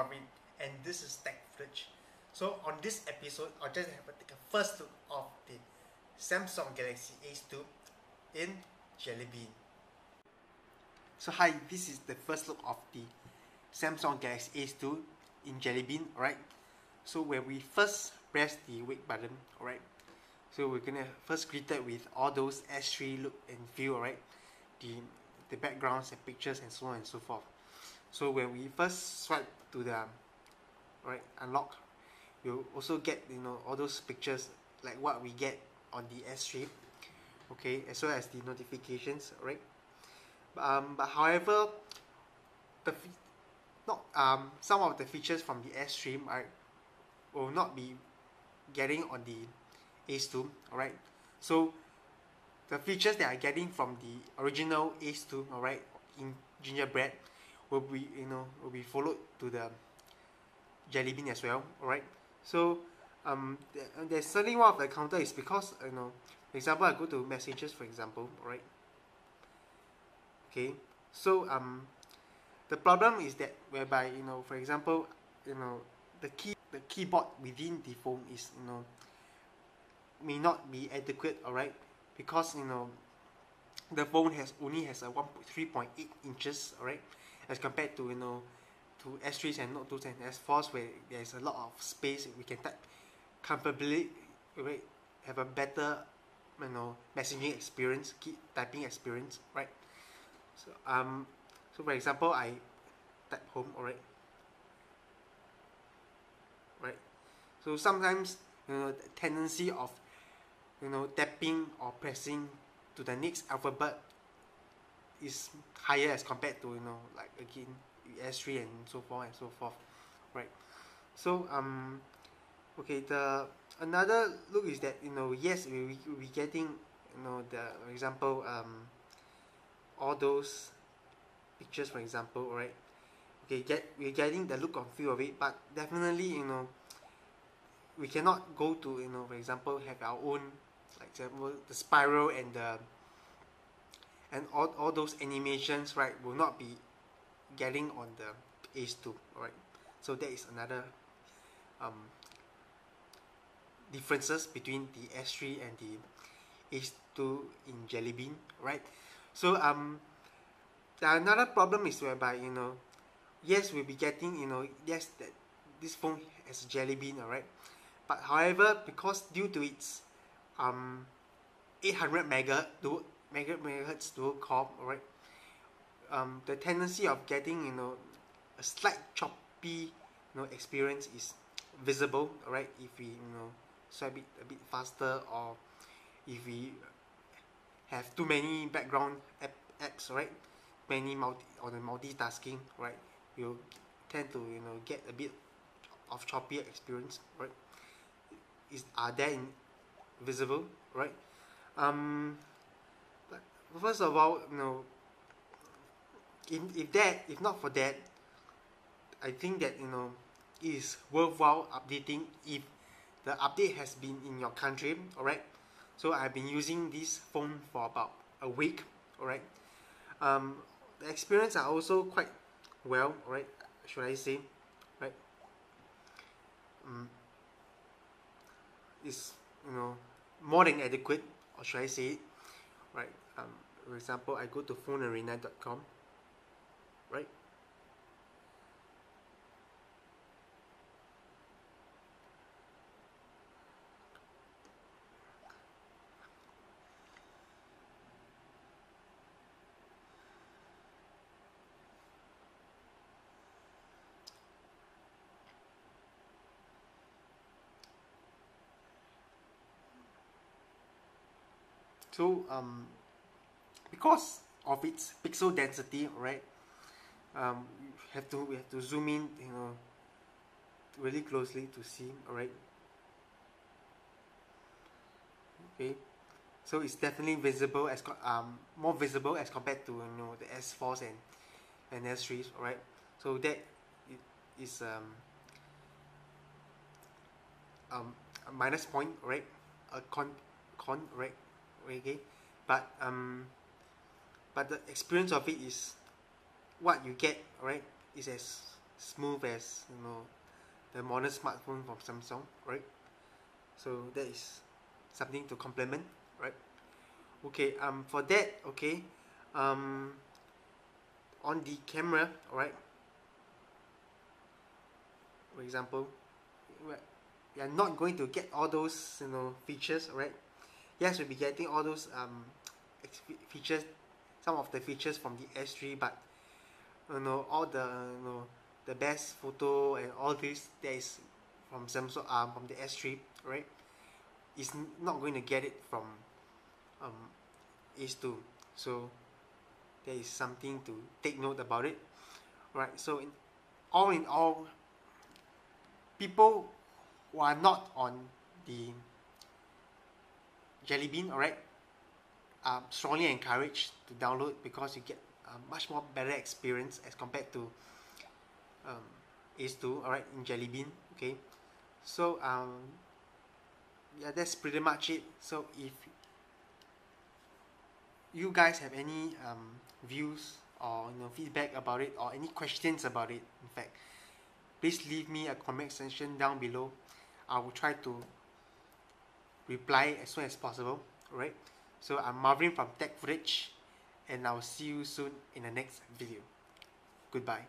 Marvin, and this is Tech Fridge. So on this episode, I'll just have a take a first look of the Samsung Galaxy Ace 2 in Jelly Bean. So hi, this is the first look of the Samsung Galaxy Ace 2 in Jelly Bean, alright? So when we first press the wake button, alright? So we're gonna first greeted with all those S3 look and feel, alright? The backgrounds and pictures and so on and so forth. So when we first swipe to the unlock, you'll also get all those pictures like what we get on the S3, okay, as well as the notifications, right? But however, some of the features from the S3 will not be getting on the Ace 2, alright? So the features that I'm getting from the original Ace 2, alright, in Gingerbread will be followed to the Jelly Bean as well, alright? So there's certainly one of the counter is because for example, I go to messages, for example, alright? Okay, so the problem is that whereby for example, the keyboard within the phone is may not be adequate, alright, because the phone only has a 3.8 inches, alright, as compared to to S3s and Note 2s and S4s, where there's a lot of space we can type comfortably, right, have a better messaging experience, typing experience, right? So for example, I type home, alright, right. So sometimes the tendency of tapping or pressing to the next alphabet is higher as compared to like again S3 and so forth, right? So okay, the another look is that yes, we getting the, for example, all those pictures, for example, right? Okay, we're getting the look and feel of it, but definitely we cannot go to for example, have our own, like example, the spiral and all those animations, right, will not be getting on the Ace 2, right? So that is another differences between the S3 and the Ace 2 in Jelly Bean, right? So another problem is whereby yes, we'll be getting yes, that this phone has Jelly Bean, alright, but however, because due to its 800 megahertz dual core, alright, the tendency of getting a slight choppy experience is visible, alright, if we swipe it a bit faster, or if we have too many background apps, right, many multitasking, right, you'll tend to get a bit of choppy experience, right? Are there visible, right? But first of all, if not for that, I think that it is worthwhile updating if the update has been in your country, alright. So I've been using this phone for about a week, alright. The experience are also quite well, right? Should I say, right? It's more than adequate, or should I say it, right? For example, I go to phonearena.com, right? So because of its pixel density, right? We have to zoom in, really closely to see, alright. Okay, so it's definitely visible as more visible as compared to the S4s and S3s, alright. So that is a minus point, right? A con, right? Okay, but the experience of it is what you get, right? Is as smooth as the modern smartphone from Samsung, right? So that is something to compliment, right? Okay, for that, okay, on the camera, alright, for example, we are not going to get all those features, right? Yes, we'll be getting all those features, some of the features from the S3, but all the the best photo and all this that is from Samsung, from the S3, right, is not going to get it from Ace 2. So there is something to take note about it, right? So in all, people who are not on the Jelly Bean, alright, are strongly encouraged to download, because you get a much more better experience as compared to Ace 2, alright, in Jelly Bean. Okay, so yeah, that's pretty much it. So if you guys have any views or feedback about it, or any questions about it, in fact, please leave me a comment section down below. I will try to reply as soon as possible. Alright, so I'm Marvin from Tech Footage, and I'll see you soon in the next video. Goodbye.